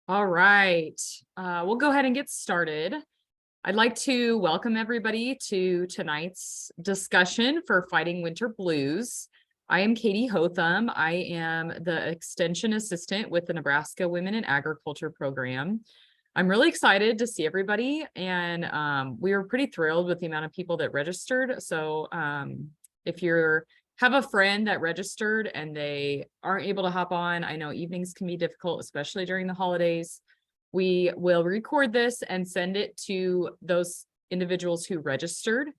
All right, we'll go ahead and get started. I'd like to welcome everybody to tonight's discussion for Fighting Winter Blues. I am Katie Hotham. I am the Extension Assistant with the Nebraska Women in Agriculture program. I'm really excited to see everybody, and we were pretty thrilled with the amount of people that registered. So if you have a friend that registered and they aren't able to hop on, I know evenings can be difficult, especially during the holidays. We will record this and send it to those individuals who registered.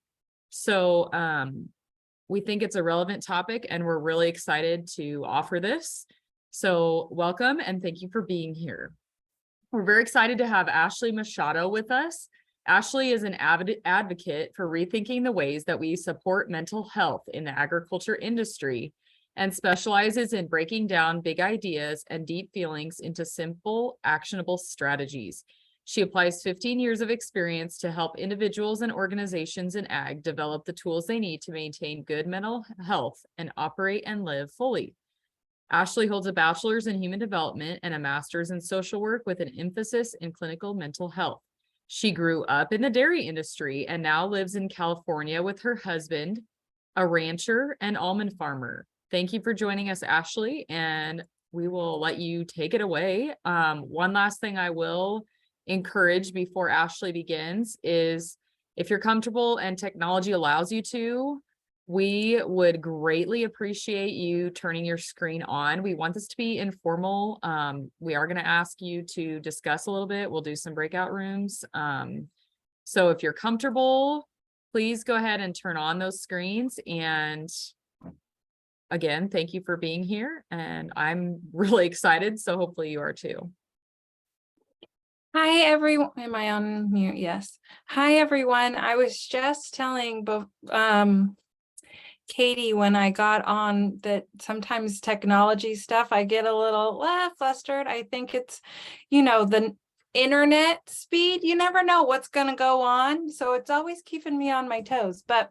So we think it's a relevant topic and we're really excited to offer this. So welcome and thank you for being here. We're very excited to have Ashley Machado with us. Ashley is an avid advocate for rethinking the ways that we support mental health in the agriculture industry and specializes in breaking down big ideas and deep feelings into simple, actionable strategies. She applies 15 years of experience to help individuals and organizations in ag develop the tools they need to maintain good mental health and operate and live fully. Ashley holds a bachelor's in human development and a master's in social work with an emphasis in clinical mental health. She grew up in the dairy industry and now lives in California with her husband, a rancher and almond farmer. Thank you for joining us, Ashley, and we will let you take it away. One last thing I will encourage before Ashley begins is if you're comfortable and technology allows you to, we would greatly appreciate you turning your screen on. We want this to be informal. We are going to ask you to discuss a little bit. We'll do some breakout rooms. So if you're comfortable, please go ahead and turn on those screens. And again, thank you for being here. And I'm really excited. So hopefully you are too. Hi, everyone. Am I on mute? Yes. Hi, everyone. I was just telling Katie when I got on that sometimes technology stuff, I get a little flustered. I think it's, the internet speed. You never know what's going to go on. So it's always keeping me on my toes. But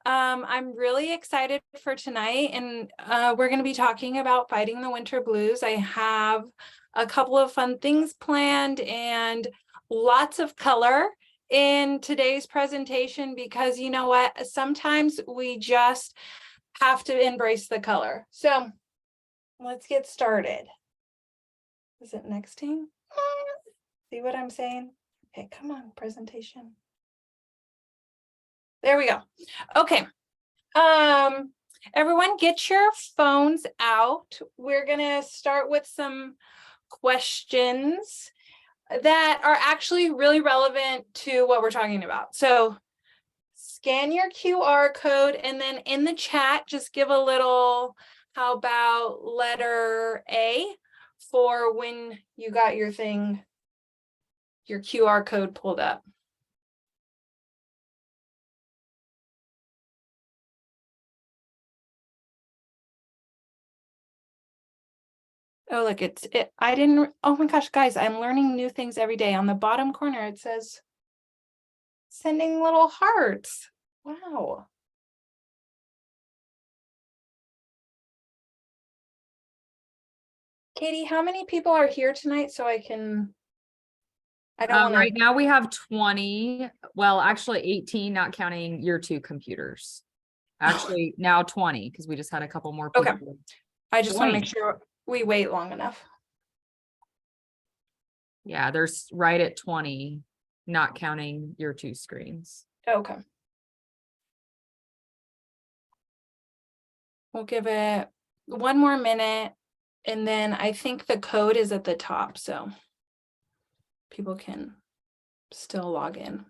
I'm really excited for tonight. And we're going to be talking about fighting the winter blues. I have a couple of fun things planned and lots of color in today's presentation, because you know what, sometimes we just have to embrace the color. So let's get started. Is it nexting? See what I'm saying? Okay, come on, presentation. There we go. Okay. Everyone get your phones out. We're gonna start with some questions that are actually really relevant to what we're talking about. So scan your QR code and then in the chat, just give a little, how about letter A for when you got your thing, your QR code pulled up. Oh, look, oh my gosh, guys, I'm learning new things every day. On the bottom corner, it says sending little hearts. Wow. Katie, how many people are here tonight so I don't want to. Right now we have 20, well, actually 18, not counting your two computers. Actually now 20, because we just had a couple more people. Okay. I just want to make sure we wait long enough. Yeah, there's right at 20, not counting your two screens. Okay. We'll give it one more minute, and then I think the code is at the top, so people can still log in.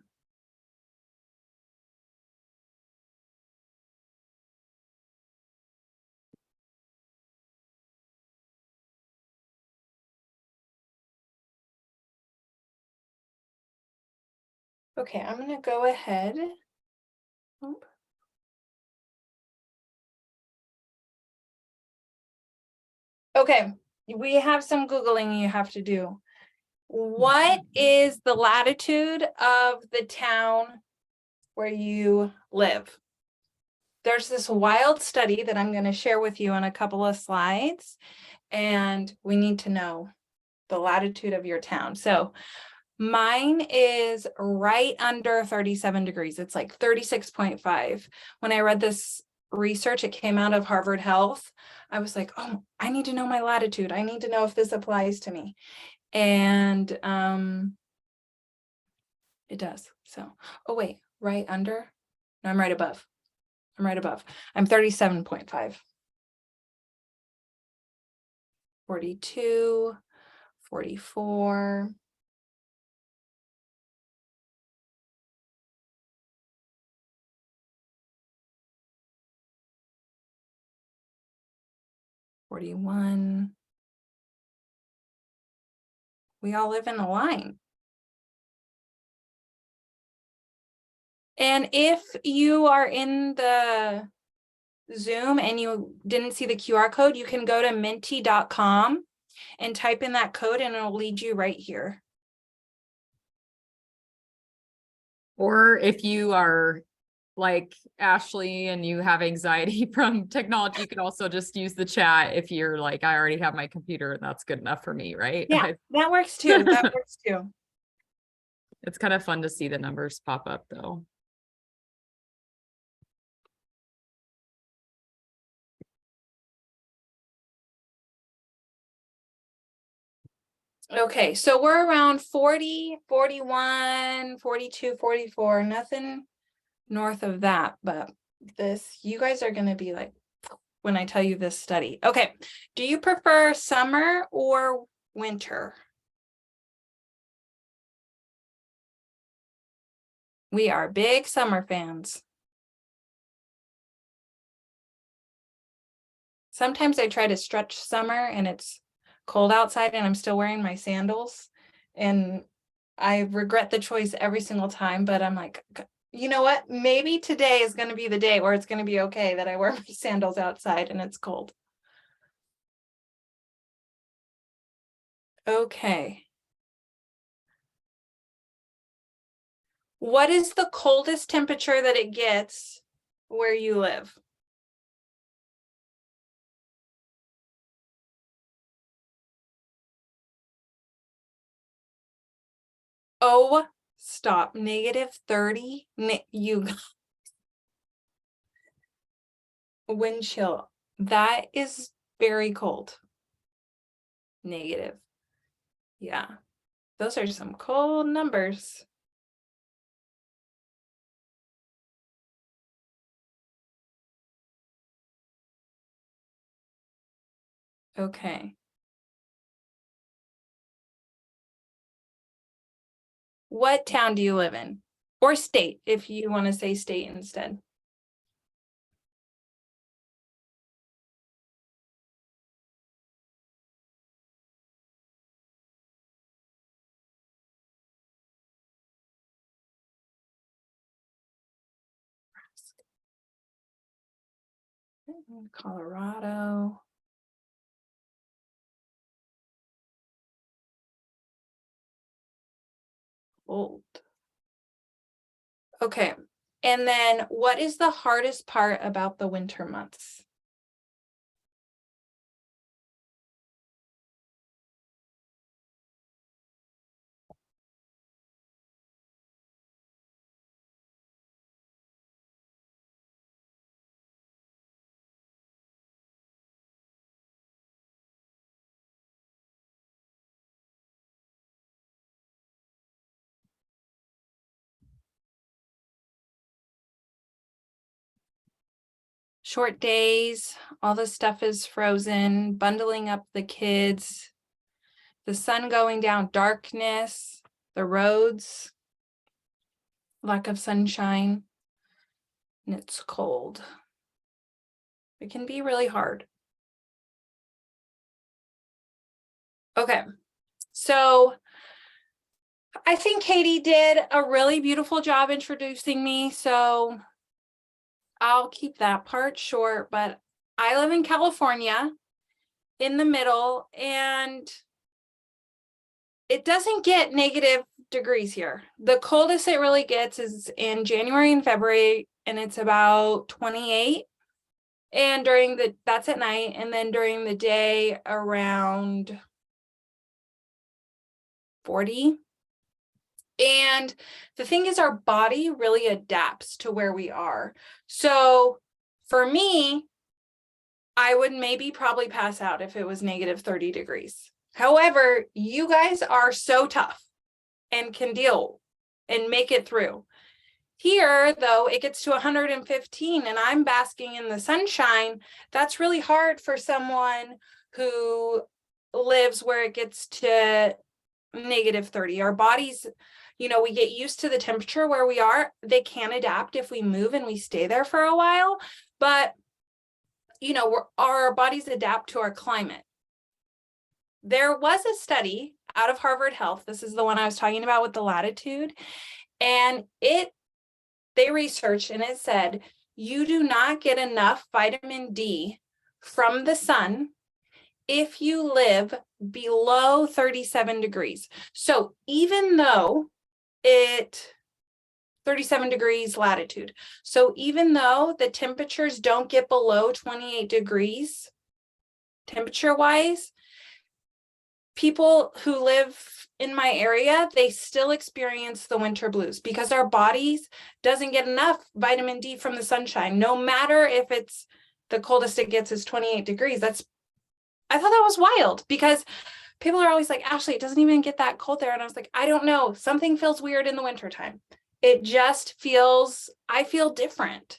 Okay, I'm going to go ahead. Okay, we have some Googling you have to do. What is the latitude of the town where you live? There's this wild study that I'm going to share with you in a couple of slides, and we need to know the latitude of your town. So mine is right under 37 degrees. It's like 36.5. When I read this research, it came out of Harvard Health. I was like, oh, I need to know my latitude. I need to know if this applies to me. And it does. So, oh wait, right under? No, I'm right above. I'm right above. I'm 37.5. 42, 44. $41. We all live in a line. And if you are in the Zoom and you didn't see the QR code, you can go to minty.com and type in that code and it'll lead you right here. Or if you are like Ashley and you have anxiety from technology, you can also just use the chat if you're like, I already have my computer and that's good enough for me, right? Yeah, that works too. That works too. It's kind of fun to see the numbers pop up though. Okay, so we're around 40, 41, 42, 44, nothing north of that, but this, you guys are going to be like, when I tell you this study. Okay, do you prefer summer or winter? We are big summer fans. Sometimes I try to stretch summer and it's cold outside and I'm still wearing my sandals. And I regret the choice every single time, but I'm like, you know what? Maybe today is going to be the day where it's going to be okay that I wear my sandals outside and it's cold. Okay. What is the coldest temperature that it gets where you live? Oh, stop. -30. You wind chill. That is very cold. Negative. Yeah. Those are some cold numbers. Okay. What town do you live in? Or state, if you want to say state instead. Colorado. Cold. Okay. And then what is the hardest part about the winter months? Short days, all the stuff is frozen, bundling up the kids, the sun going down, darkness, the roads, lack of sunshine, and it's cold. It can be really hard. Okay, so I think Katie did a really beautiful job introducing me, so I'll keep that part short, but I live in California in the middle, and it doesn't get negative degrees here. The coldest it really gets is in January and February, and it's about 28. And that's at night, and then during the day around 40. And the thing is, our body really adapts to where we are. So for me, I would maybe probably pass out if it was negative 30 degrees. However, you guys are so tough and can deal and make it through. Here, though, it gets to 115 and I'm basking in the sunshine. That's really hard for someone who lives where it gets to negative 30. Our bodies, we get used to the temperature where we are. They can adapt if we move and we stay there for a while, but our bodies adapt to our climate. There was a study out of Harvard Health. This is the one I was talking about with the latitude. And they researched and it said, you do not get enough vitamin D from the sun if you live below 37 degrees. So even though 37 degrees latitude. So even though the temperatures don't get below 28 degrees temperature wise, people who live in my area, they still experience the winter blues because our bodies doesn't get enough vitamin D from the sunshine. No matter if it's the coldest it gets is 28 degrees. I thought that was wild because people are always like, Ashley, it doesn't even get that cold there. And I was like, I don't know. Something feels weird in the wintertime. It just I feel different.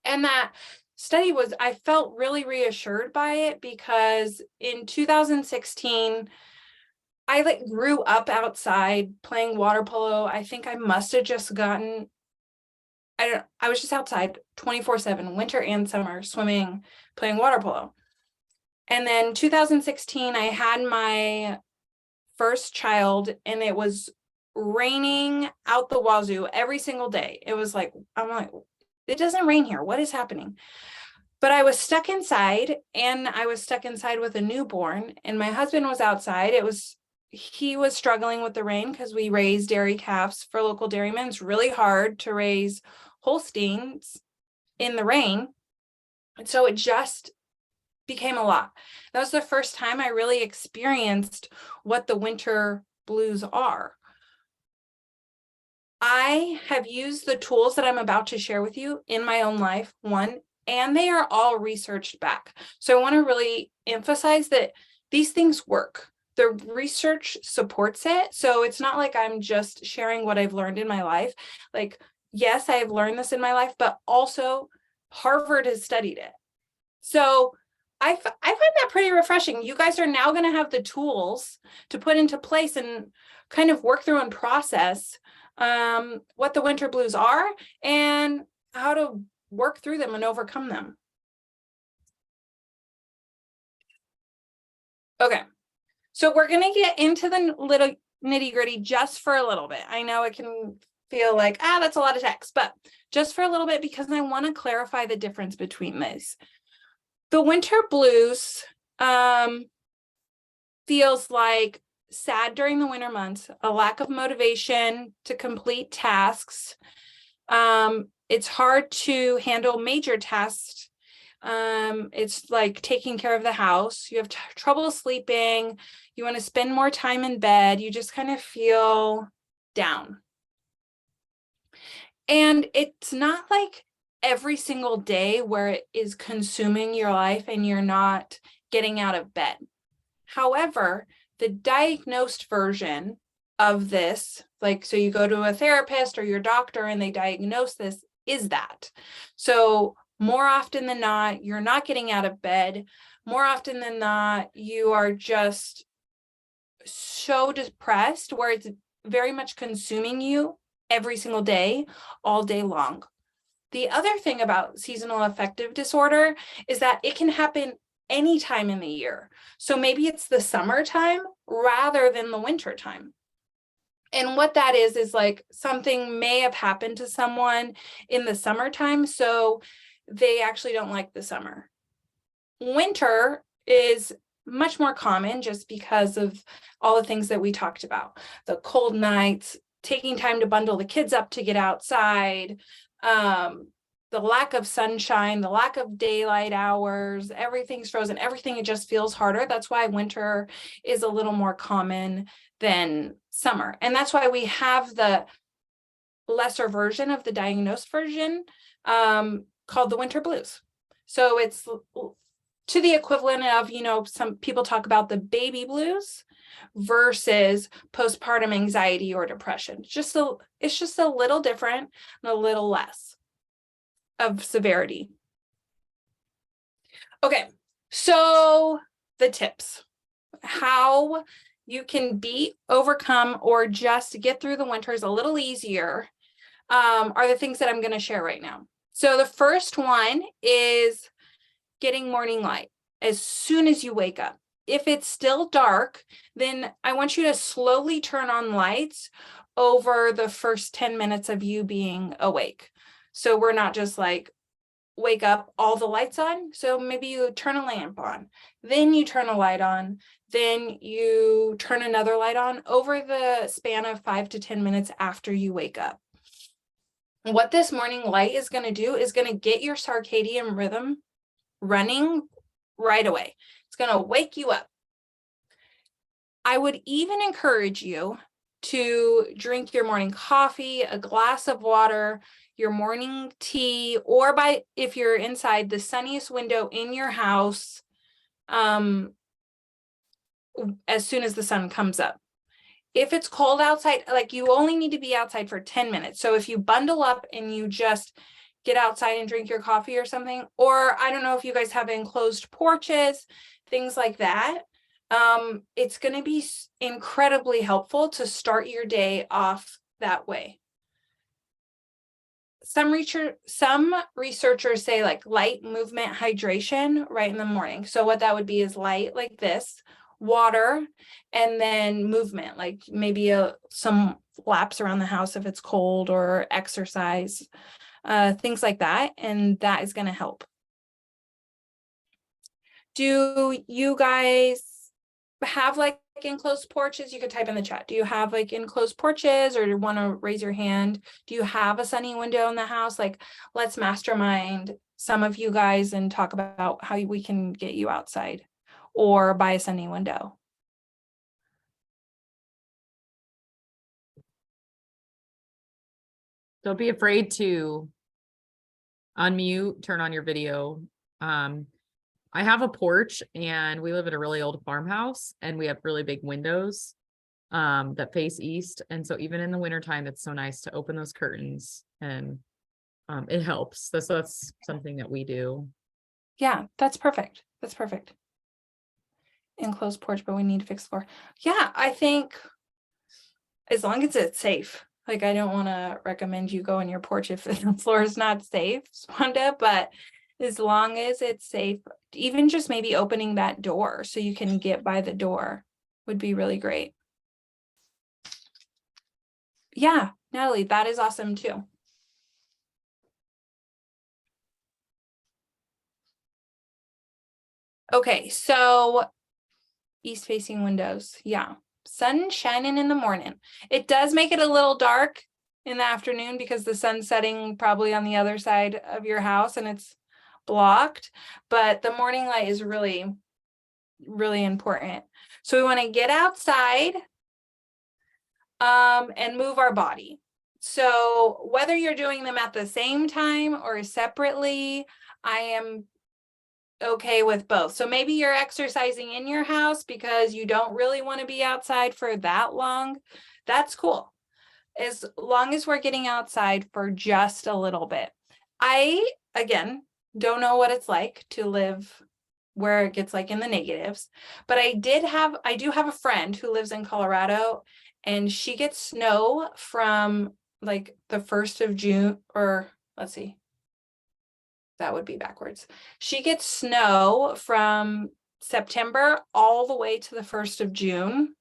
And that study I felt really reassured by it because in 2016, I grew up outside playing water polo. I think I must have just gotten, I was just outside 24/7, winter and summer, swimming, playing water polo. And then 2016, I had my first child and it was raining out the wazoo every single day. It was I'm like, it doesn't rain here. What is happening? But I was stuck inside and I was stuck inside with a newborn and my husband was outside. He was struggling with the rain because we raise dairy calves for local dairymen. It's really hard to raise Holsteins in the rain. And so it just became a lot. That was the first time I really experienced what the winter blues are. I have used the tools that I'm about to share with you in my own life, and they are all researched back. So I want to really emphasize that these things work. The research supports it. So it's not like I'm just sharing what I've learned in my life. Yes, I have learned this in my life, but also Harvard has studied it. So I find that pretty refreshing. You guys are now going to have the tools to put into place and kind of work through and process what the winter blues are and how to work through them and overcome them. Okay, so we're going to get into the little nitty gritty just for a little bit. I know it can feel like, that's a lot of text, but just for a little bit because I want to clarify the difference between these. The winter blues feels like sad during the winter months, a lack of motivation to complete tasks. It's hard to handle major tasks. It's like taking care of the house. You have trouble sleeping. You want to spend more time in bed. You just kind of feel down. And it's not like every single day where it is consuming your life and you're not getting out of bed. However, the diagnosed version of this, so you go to a therapist or your doctor and they diagnose this, is that. So more often than not, you're not getting out of bed. More often than not, you are just so depressed where it's very much consuming you every single day, all day long. The other thing about seasonal affective disorder is that it can happen any time in the year. So maybe it's the summertime rather than the winter time. And what that is something may have happened to someone in the summertime, so they actually don't like the summer. Winter is much more common just because of all the things that we talked about. The cold nights, taking time to bundle the kids up to get outside, the lack of sunshine, the lack of daylight hours, everything's frozen, everything, it just feels harder. That's why winter is a little more common than summer. And that's why we have the lesser version of the diagnosed version called the winter blues. So it's to the equivalent of, some people talk about the baby blues versus postpartum anxiety or depression. It's just a little different and a little less of severity. Okay, so the tips, how you can overcome, or just get through the winters a little easier, are the things that I'm going to share right now. So the first one is getting morning light as soon as you wake up. If it's still dark, then I want you to slowly turn on lights over the first 10 minutes of you being awake. So we're not just like wake up, all the lights on. So maybe you turn a lamp on, then you turn a light on, then you turn another light on over the span of 5 to 10 minutes after you wake up. And what this morning light is going to do is going to get your circadian rhythm running right away. It's going to wake you up. I would even encourage you to drink your morning coffee, a glass of water, your morning tea, or if you're inside, the sunniest window in your house as soon as the sun comes up. If it's cold outside, like, you only need to be outside for 10 minutes. So if you bundle up and you just get outside and drink your coffee or something, or I don't know if you guys have enclosed porches, things like that, it's going to be incredibly helpful to start your day off that way. Some researchers say like light movement hydration right in the morning. So what that would be is light like this, water, and then movement, like maybe some laps around the house if it's cold, or exercise, things like that. And that is going to help. Do you guys have like enclosed porches? You could type in the chat. Do you have like enclosed porches, or do you want to raise your hand? Do you have a sunny window in the house? Like, let's mastermind some of you guys and talk about how we can get you outside or buy a sunny window. Don't be afraid to unmute, turn on your video. I have a porch, and we live in a really old farmhouse, and we have really big windows that face east. And so even in the wintertime, it's so nice to open those curtains, and it helps. That's something that we do. Yeah, that's perfect. That's perfect. Enclosed porch, but we need to fix the floor. Yeah, I think as long as it's safe. Like, I don't want to recommend you go on your porch if the floor is not safe, Swanda, but as long as it's safe, even just maybe opening that door so you can get by the door would be really great. Yeah, Natalie, that is awesome too. Okay, so east facing windows. Yeah, sun shining in the morning. It does make it a little dark in the afternoon because the sun's setting probably on the other side of your house and it's blocked, but the morning light is really, really important. So we want to get outside and move our body. So whether you're doing them at the same time or separately, I am okay with both. So maybe you're exercising in your house because you don't really want to be outside for that long. That's cool. As long as we're getting outside for just a little bit. I, again, don't know what it's like to live where it gets like in the negatives, but I do have a friend who lives in Colorado, and she gets snow from like the 1st of June, or let's see, that would be backwards. She gets snow from September all the way to the 1st of June.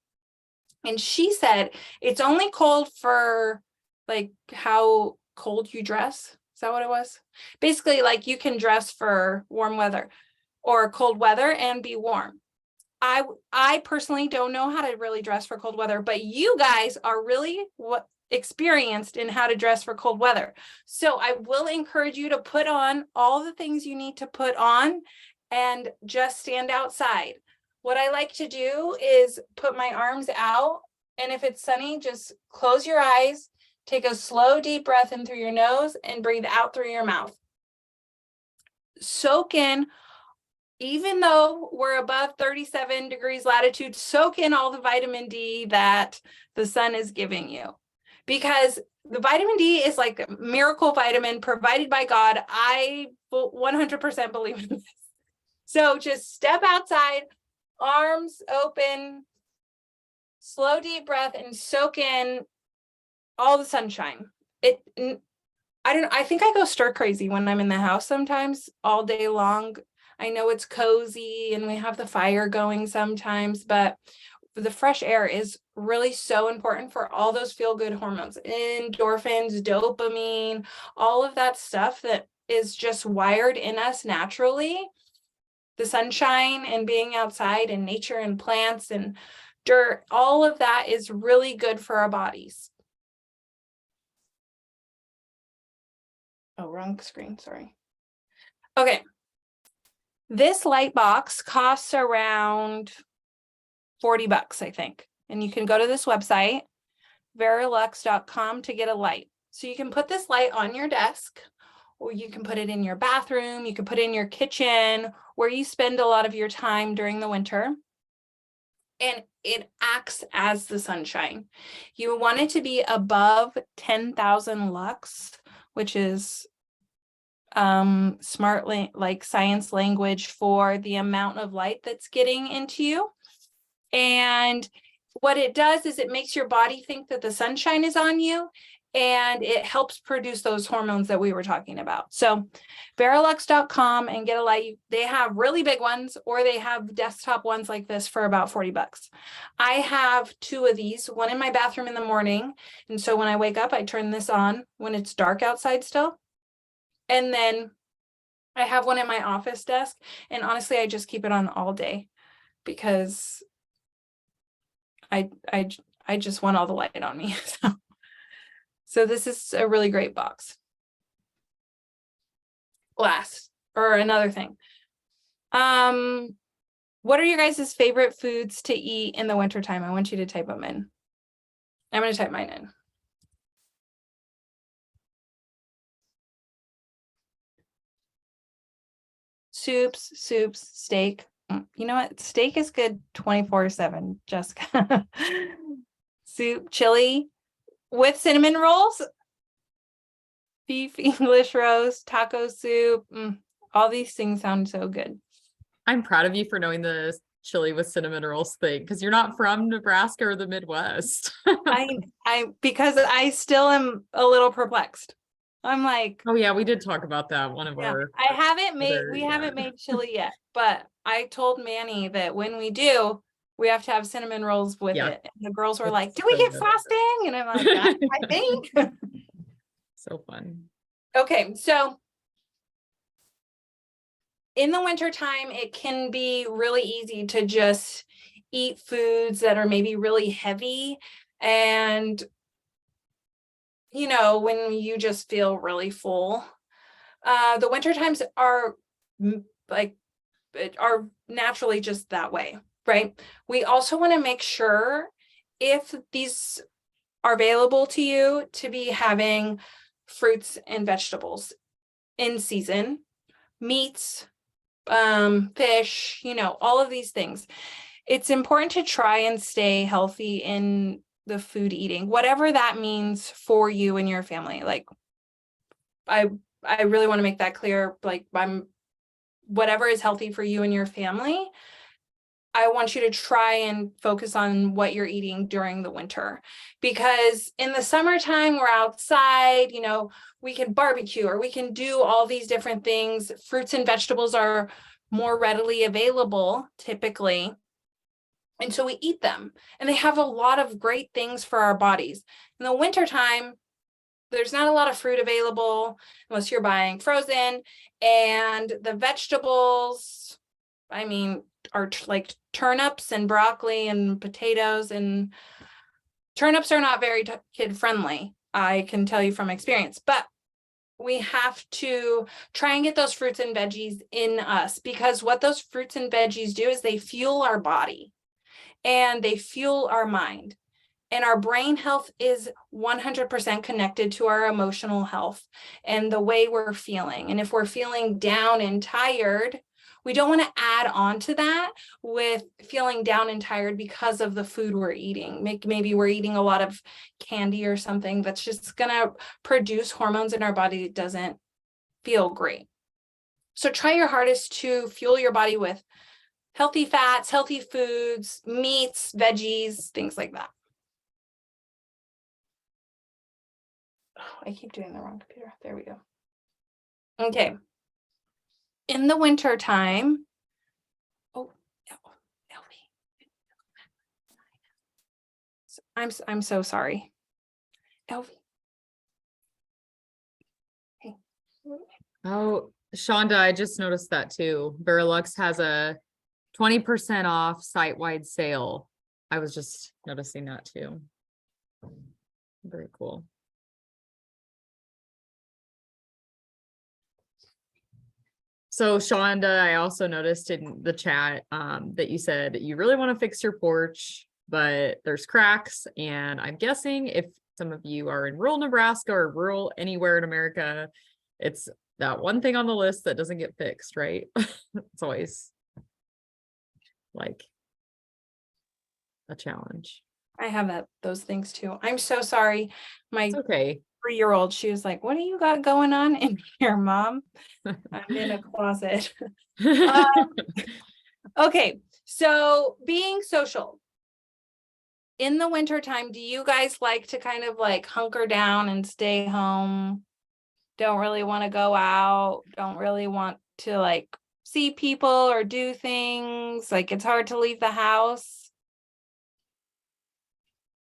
And she said it's only cold for like how cold you dress. Is that what it was? Basically, like, you can dress for warm weather or cold weather and be warm. I personally don't know how to really dress for cold weather, but you guys are really experienced in how to dress for cold weather. So I will encourage you to put on all the things you need to put on and just stand outside. What I like to do is put my arms out, and if it's sunny, just close your eyes, take a slow, deep breath in through your nose and breathe out through your mouth. Soak in, even though we're above 37 degrees latitude, soak in all the vitamin D that the sun is giving you. Because the vitamin D is like a miracle vitamin provided by God. I 100% believe in this. So just step outside, arms open, slow, deep breath, and soak in all the sunshine. I think I go stir crazy when I'm in the house sometimes all day long. I know it's cozy and we have the fire going sometimes, but the fresh air is really so important for all those feel-good hormones, endorphins, dopamine, all of that stuff that is just wired in us naturally. The sunshine and being outside and nature and plants and dirt, all of that is really good for our bodies. Oh, wrong screen, sorry. Okay. This light box costs around $40, I think. And you can go to this website, verilux.com, to get a light. So you can put this light on your desk, or you can put it in your bathroom, you can put it in your kitchen, where you spend a lot of your time during the winter. And it acts as the sunshine. You want it to be above 10,000 lux, which is smart like science language for the amount of light that's getting into you. And what it does is it makes your body think that the sunshine is on you, and it helps produce those hormones that we were talking about. So verilux.com and get a light. They have really big ones, or they have desktop ones like this for about $40. I have two of these, one in my bathroom in the morning. And so when I wake up, I turn this on when it's dark outside still. And then I have one at my office desk. And honestly, I just keep it on all day because I just want all the light on me. So this is a really great box. Another thing. What are your guys' favorite foods to eat in the wintertime? I want you to type them in. I'm going to type mine in. Soups, steak. You know what? Steak is good 24/7, Jessica. Soup, chili with cinnamon rolls, beef English roast, taco soup. All these things sound so good. I'm proud of you for knowing the chili with cinnamon rolls thing, because you're not from Nebraska or the Midwest. Because I still am a little perplexed. I'm like, oh yeah, we did talk about that. One of our I haven't made chili yet, but I told Manny that when we do, we have to have cinnamon rolls with it. And the girls were like, do we get frosting? And I'm like, I think. So fun. Okay, so in the wintertime, it can be really easy to just eat foods that are maybe really heavy. And, you know, when you just feel really full, the winter times are naturally just that way, right? We also want to make sure, if these are available to you, to be having fruits and vegetables in season, meats, fish, you know, all of these things. It's important to try and stay healthy in the food eating, whatever that means for you and your family. Like, I really want to make that clear. Like, whatever is healthy for you and your family, I want you to try and focus on what you're eating during the winter, because in the summertime, we're outside, you know, we can barbecue or we can do all these different things. Fruits and vegetables are more readily available typically. And so we eat them, and they have a lot of great things for our bodies. In the wintertime, there's not a lot of fruit available unless you're buying frozen, and the vegetables, I mean, are like turnips and broccoli and potatoes and Turnips are not very kid friendly. I can tell you from experience, but we have to try and get those fruits and veggies in us, because what those fruits and veggies do is they fuel our body and they fuel our mind. And our brain health is 100% connected to our emotional health and the way we're feeling. And if we're feeling down and tired, we don't want to add on to that with feeling down and tired because of the food we're eating. Maybe we're eating a lot of candy or something that's just going to produce hormones in our body that doesn't feel great. So try your hardest to fuel your body with healthy fats, healthy foods, meats, veggies, things like that. Oh, I keep doing the wrong computer. There we go. Okay. In the winter time, I'm so sorry. Elvie. Hey. Oh, Shonda, I just noticed that too. Verilux has a 20% off site-wide sale. I was just noticing that too. Very cool. So Shonda, I also noticed in the chat that you said you really want to fix your porch, but there's cracks. And I'm guessing if some of you are in rural Nebraska or rural anywhere in America, it's that one thing on the list that doesn't get fixed, right? It's always like a challenge. I have those things too. I'm so sorry. My It's okay. 3-year-old, she was like, what do you got going on in here, Mom? I'm in a closet. Okay, so being social. In the wintertime, do you guys like to kind of like hunker down and stay home? Don't really want to go out, don't really want to like see people or do things, like it's hard to leave the house?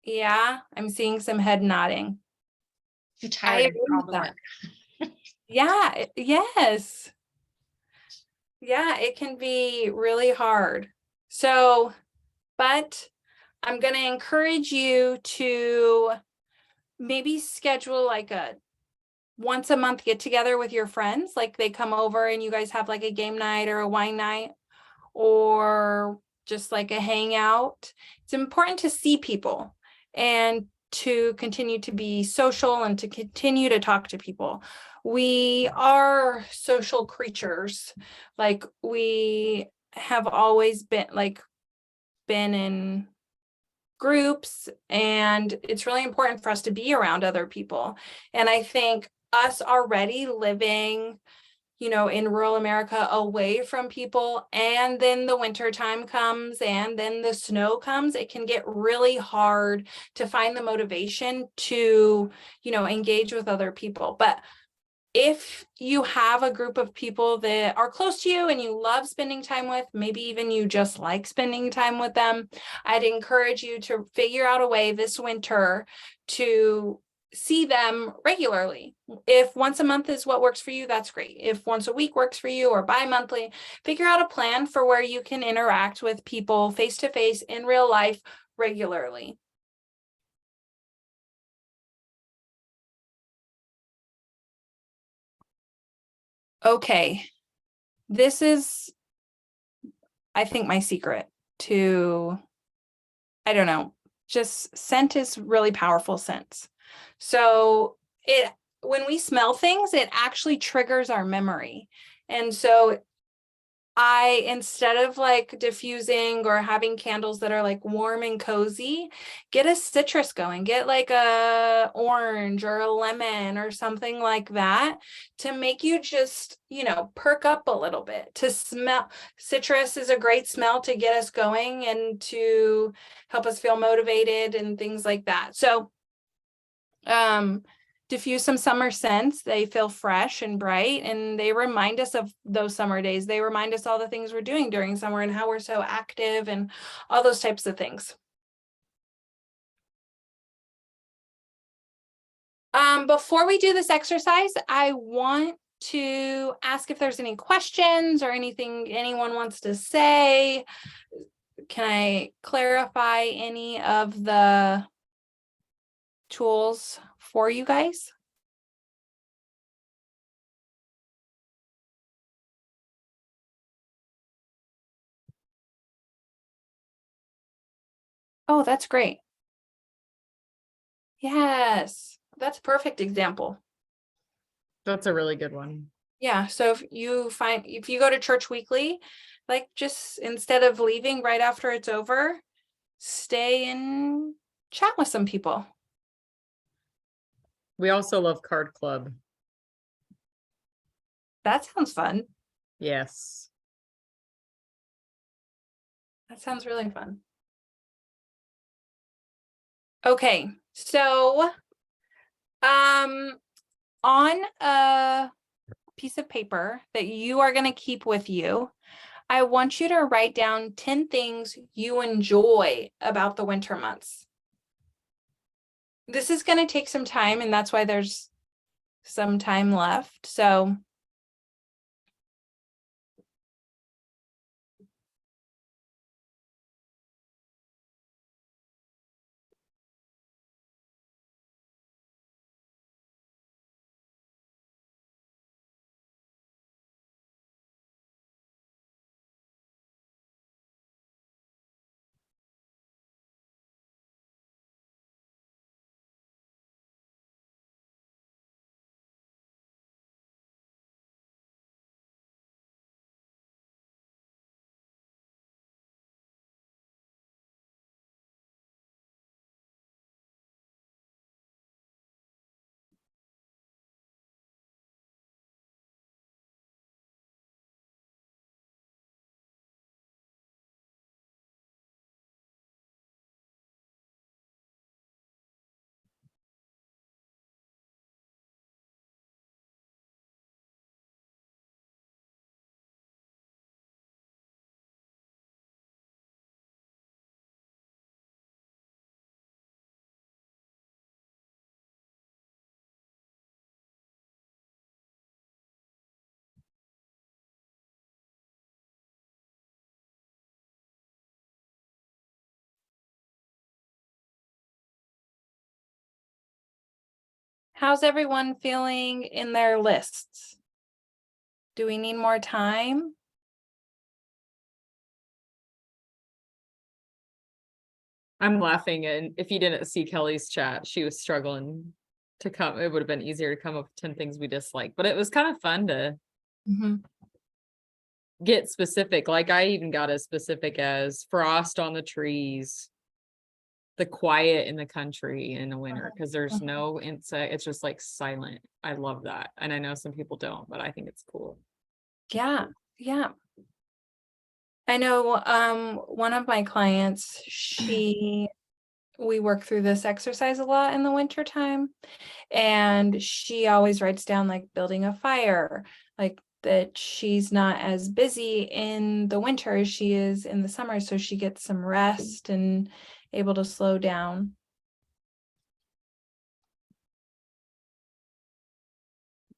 Yeah, I'm seeing some head nodding. Too I tired agree of all with the that. work. Yeah, yes. Yeah, it can be really hard. So, but I'm going to encourage you to maybe schedule like a once a month get together with your friends, like they come over and you guys have like a game night or a wine night or just like a hangout. It's important to see people and to continue to be social and to continue to talk to people. We are social creatures. Like we have always been in groups, and it's really important for us to be around other people. And I think us already living, in rural America away from people, and then the winter time comes and then the snow comes, it can get really hard to find the motivation to, engage with other people. But if you have a group of people that are close to you and you love spending time with, maybe even you just like spending time with them, I'd encourage you to figure out a way this winter to see them regularly. If once a month is what works for you, that's great. If once a week works for you or bi-monthly, figure out a plan for where you can interact with people face to face in real life regularly. Okay, this is, I think, my secret to, I don't know, just scent is really powerful scents. So when we smell things, it actually triggers our memory. And so instead of like diffusing or having candles that are like warm and cozy, get a citrus going, get like a orange or a lemon or something like that to make you just, perk up a little bit. To smell, citrus is a great smell to get us going and to help us feel motivated and things like that. So, diffuse some summer scents. They feel fresh and bright, and they remind us of those summer days. They remind us all the things we're doing during summer and how we're so active and all those types of things. Before we do this exercise, I want to ask if there's any questions or anything anyone wants to say. Can I clarify any of the tools for you guys. Oh, that's great. Yes, that's a perfect example. That's a really good one. Yeah, so if you go to church weekly, like just instead of leaving right after it's over, stay and chat with some people. We also love Card Club. That sounds fun. Yes. That sounds really fun. Okay, so on a piece of paper that you are going to keep with you, I want you to write down 10 things you enjoy about the winter months. This is going to take some time, and that's why there's some time left. So how's everyone feeling in their lists? Do we need more time? I'm laughing, and if you didn't see Kelly's chat, she was struggling to come. It would have been easier to come up with 10 things we dislike, but it was kind of fun to get specific. Like I even got as specific as frost on the trees, the quiet in the country in the winter, because there's no insect. It's just like silent. I love that. And I know some people don't, but I think it's cool. Yeah, yeah. I know one of my clients, we work through this exercise a lot in the winter time, and she always writes down like building a fire, like that she's not as busy in the winter as she is in the summer, so she gets some rest and able to slow down.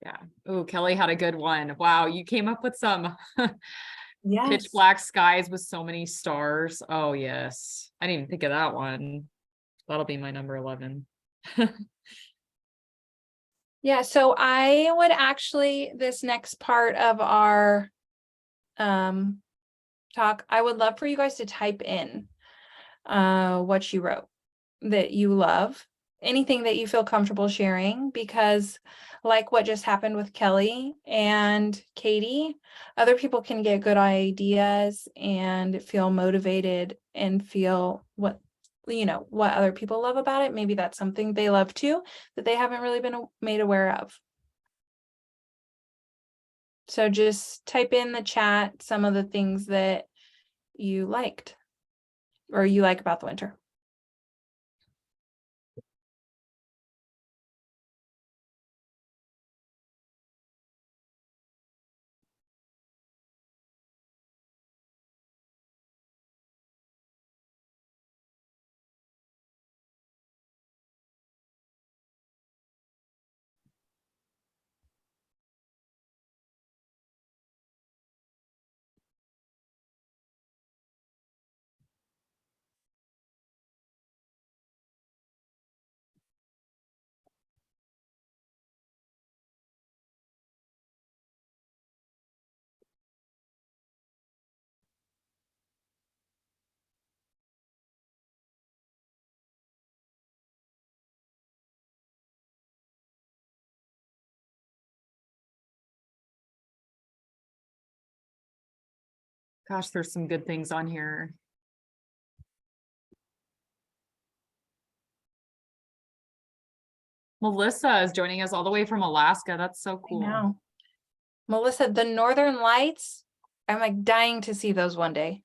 Yeah. Oh, Kelly had a good one. Wow, you came up with some pitch Yes. black skies with so many stars. Oh, yes. I didn't even think of that one. That'll be my number 11. Yeah, so I would actually, this next part of our talk, I would love for you guys to type in what you wrote that you love, anything that you feel comfortable sharing, because like what just happened with Kelly and Katie, other people can get good ideas and feel motivated and feel what other people love about it. Maybe that's something they love too that they haven't really been made aware of. So just type in the chat some of the things that you liked or you like about the winter. Gosh, there's some good things on here. Melissa is joining us all the way from Alaska. That's so I cool. know. Melissa, the Northern Lights, I'm like dying to see those one day.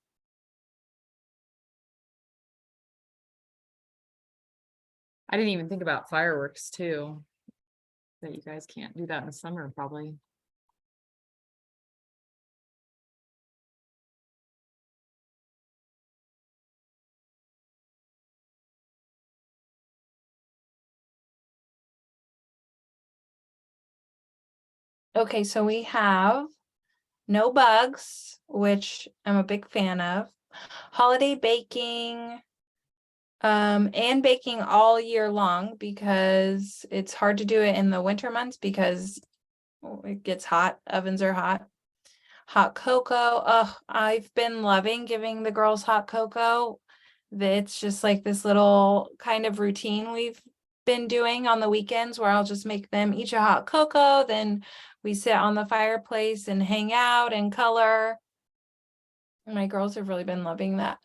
I didn't even think about fireworks too. That you guys can't do that in the summer, probably. Okay, so we have no bugs, which I'm a big fan of. Holiday baking, and baking all year long because it's hard to do it in the winter months because it gets hot, ovens are hot. Hot cocoa, oh, I've been loving giving the girls hot cocoa. It's just like this little kind of routine we've been doing on the weekends where I'll just make them each a hot cocoa, then we sit on the fireplace and hang out and color. My girls have really been loving that.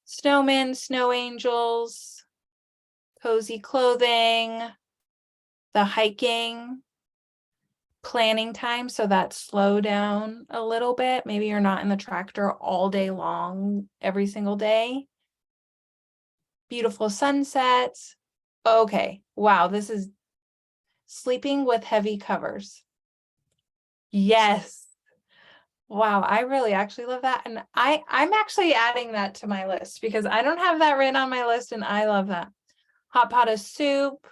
Snowmen, snow angels, cozy clothing, the hiking, planning time, so that slow down a little bit. Maybe you're not in the tractor all day long, every single day. Beautiful sunsets. Okay, wow, this is sleeping with heavy covers. Yes. Wow, I really actually love that. And I'm actually adding that to my list because I don't have that written on my list and I love that. Hot pot of soup,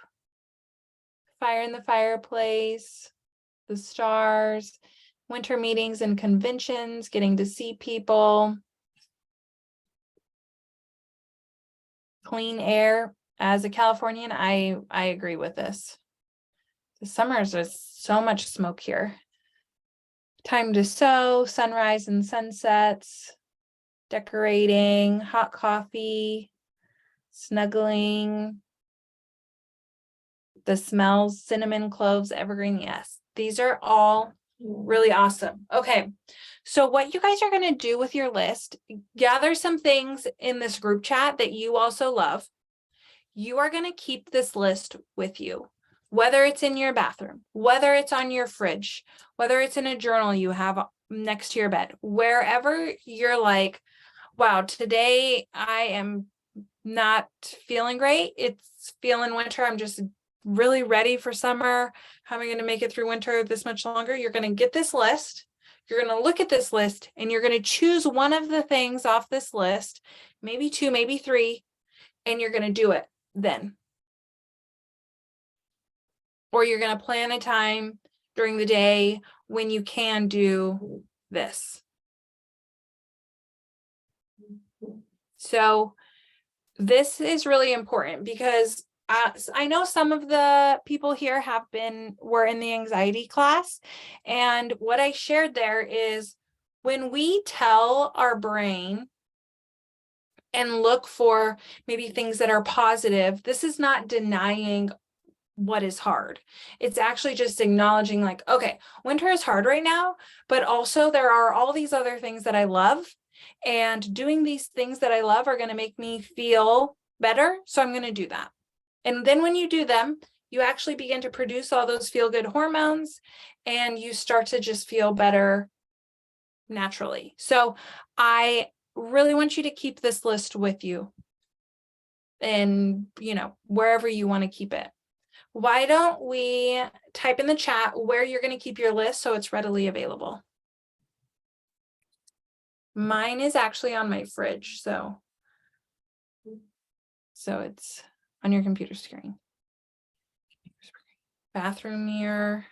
fire in the fireplace, the stars, winter meetings and conventions, getting to see people, clean air. As a Californian, I agree with this. The summers are so much smoke here. Time to sew, sunrise and sunsets, decorating, hot coffee, snuggling, the smells, cinnamon, cloves, evergreen. Yes, these are all really awesome. Okay, so what you guys are going to do with your list, gather some things in this group chat that you also love. You are going to keep this list with you, whether it's in your bathroom, whether it's on your fridge, whether it's in a journal you have next to your bed, wherever you're like, wow, today I am not feeling great. It's feeling winter. I'm just really ready for summer. How am I going to make it through winter this much longer? You're going to get this list. You're going to look at this list and you're going to choose one of the things off this list, maybe two, maybe three, and you're going to do it then. Or you're going to plan a time during the day when you can do this. So this is really important because I know some of the people here were in the anxiety class. And what I shared there is when we tell our brain and look for maybe things that are positive, this is not denying what is hard. It's actually just acknowledging like, okay, winter is hard right now, but also there are all these other things that I love. And doing these things that I love are going to make me feel better. So I'm going to do that. And then when you do them, you actually begin to produce all those feel-good hormones and you start to just feel better naturally. So I really want you to keep this list with you and, wherever you want to keep it. Why don't we type in the chat where you're going to keep your list so it's readily available? Mine is actually on my fridge, so it's on your computer screen. Bathroom mirror.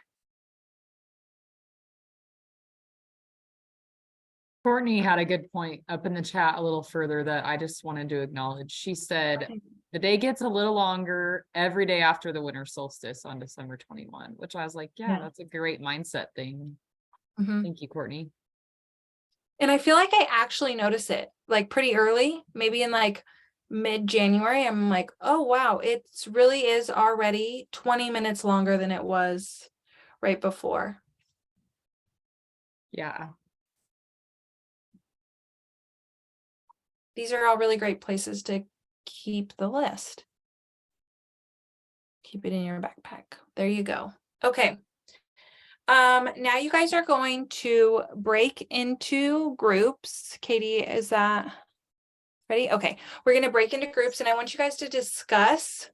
Courtney had a good point up in the chat a little further that I just wanted to acknowledge. She said the day gets a little longer every day after the winter solstice on December 21, which I was like, yeah. That's a great mindset thing. Mm-hmm. Thank you, Courtney. And I feel like I actually notice it like pretty early, maybe in like mid-January. I'm like, oh, wow, it really is already 20 minutes longer than it was right before. Yeah. These are all really great places to keep the list. Keep it in your backpack. There you go. Okay. Now you guys are going to break into groups. Katie, is that ready? Okay, we're going to break into groups and I want you guys to discuss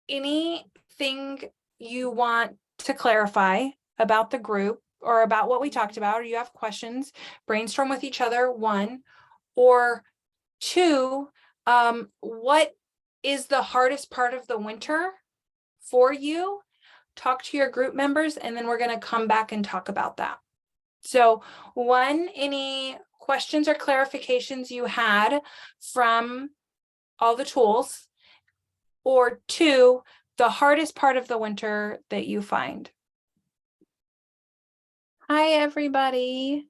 anything you want to clarify about the group or about what we talked about, or you have questions, brainstorm with each other, 1, or 2, what is the hardest part of the winter for you? Talk to your group members, and then we're going to come back and talk about that. So 1, any questions or clarifications you had from all the tools, or 2, the hardest part of the winter that you find. Hi, everybody.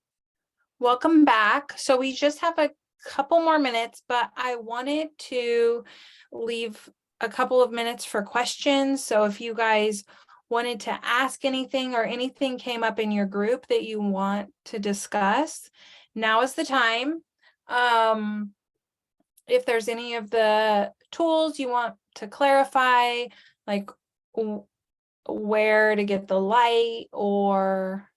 Welcome back. So we just have a couple more minutes, but I wanted to leave a couple of minutes for questions. So if you guys wanted to ask anything or anything came up in your group that you want to discuss, now is the time. If there's any of the tools you want to clarify, like where to get the light, or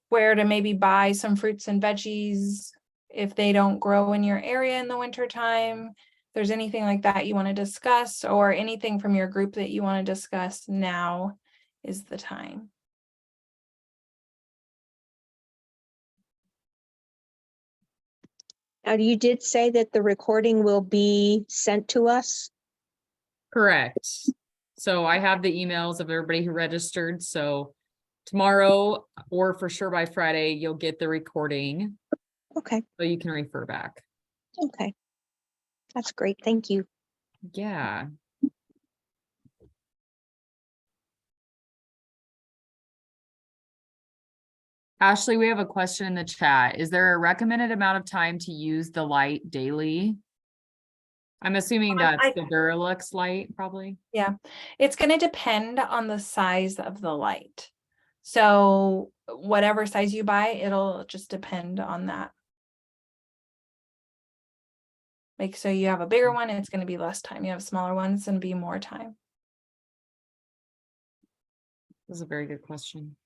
where to maybe buy some fruits and veggies if they don't grow in your area in the wintertime. If there's anything like that you want to discuss, or anything from your group that you want to discuss, now is the time. Now, you did say that the recording will be sent to us? Correct. So I have the emails of everybody who registered. So tomorrow, or for sure by Friday, you'll get the recording. Okay, So you can refer back. okay. That's great. Thank you. Yeah. Ashley, we have a question in the chat. Is there a recommended amount of time to use the light daily? I'm assuming that's the Duralux light, probably. Yeah, it's going to depend on the size of the light. So whatever size you buy, it'll just depend on that. Like, so you have a bigger one, it's going to be less time. You have smaller ones, it's going to be more time. That's a very good question.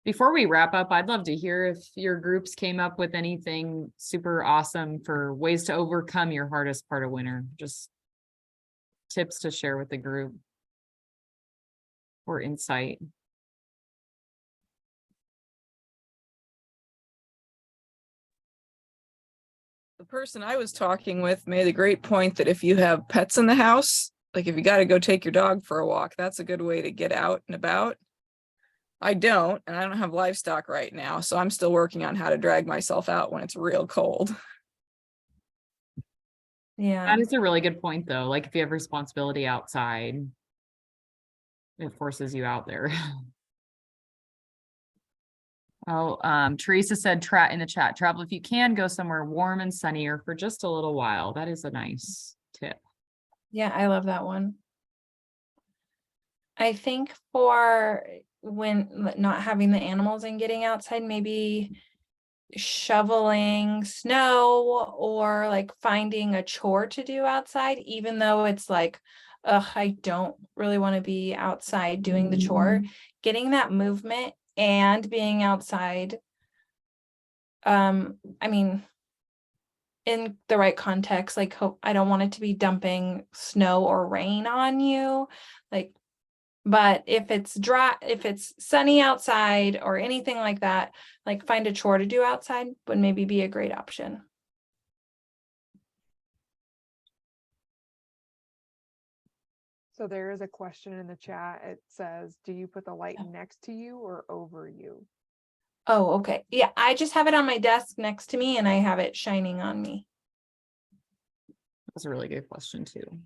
Before we wrap up, I'd love to hear if your groups came up with anything super awesome for ways to overcome your hardest part of winter. Just tips to share with the group or insight. The person I was talking with made a great point that if you have pets in the house, like if you got to go take your dog for a walk, that's a good way to get out and about. I don't, and I don't have livestock right now, so I'm still working on how to drag myself out when it's real cold. Yeah. That is a really good point, though. Like if you have responsibility outside, it forces you out there. Oh, Teresa said in the chat, travel if you can, go somewhere warm and sunnier for just a little while. That is a nice tip. Yeah, I love that one. I think for when not having the animals and getting outside, maybe shoveling snow, or like finding a chore to do outside, even though it's like, ugh, I don't really want to be outside doing the chore. Getting that movement and being outside, I mean, in the right context, like I don't want it to be dumping snow or rain on you, like, but if it's dry, if it's sunny outside or anything like that, like find a chore to do outside would maybe be a great option. So there is a question in the chat. It says, do you put the light next to you or over you? Oh, okay. Yeah, I just have it on my desk next to me and I have it shining on me. That's a really good question too.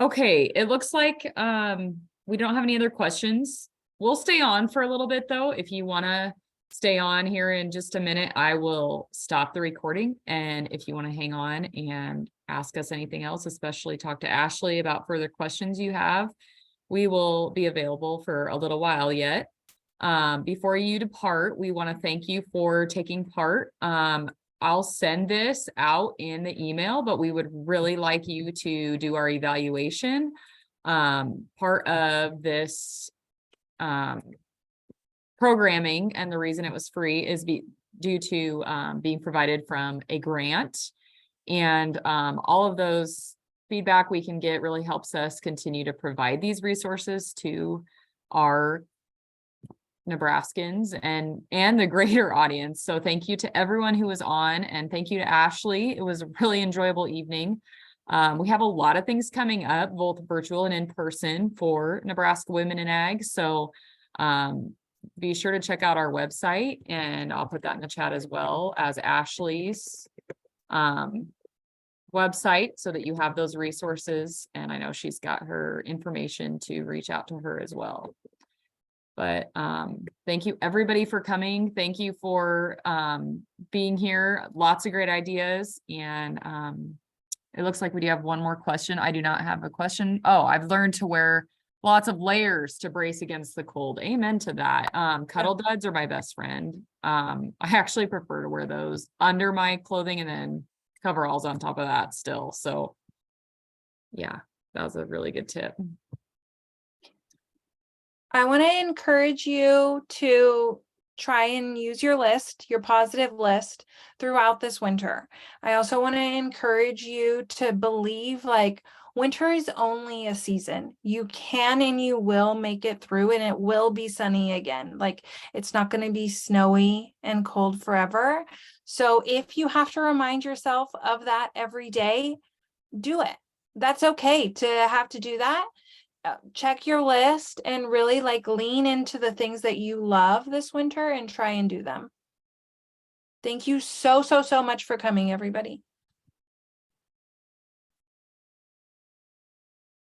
Okay, it looks like we don't have any other questions. We'll stay on for a little bit though. If you want to stay on here in just a minute, I will stop the recording. And if you want to hang on and ask us anything else, especially talk to Ashley about further questions you have, we will be available for a little while yet. Before you depart, we want to thank you for taking part. I'll send this out in the email, but we would really like you to do our evaluation. Part of this programming, and the reason it was free is due to being provided from a grant. And all of those feedback we can get really helps us continue to provide these resources to our Nebraskans and the greater audience. So thank you to everyone who was on, and thank you to Ashley. It was a really enjoyable evening. We have a lot of things coming up, both virtual and in person, for Nebraska Women in Ag. So be sure to check out our website, and I'll put that in the chat as well as Ashley's website, so that you have those resources. And I know she's got her information to reach out to her as well. But thank you everybody for coming. Thank you for being here. Lots of great ideas. And it looks like we do have one more question. I do not have a question. Oh, I've learned to wear lots of layers to brace against the cold. Amen to that. Cuddle duds are my best friend. I actually prefer to wear those under my clothing and then coveralls on top of that still. So yeah, that was a really good tip. I want to encourage you to try and use your list, your positive list, throughout this winter. I also want to encourage you to believe like winter is only a season. You can and you will make it through, and it will be sunny again. Like, it's not going to be snowy and cold forever. So if you have to remind yourself of that every day, do it. That's okay to have to do that. Check your list and really like lean into the things that you love this winter and try and do them. Thank you so much for coming, everybody.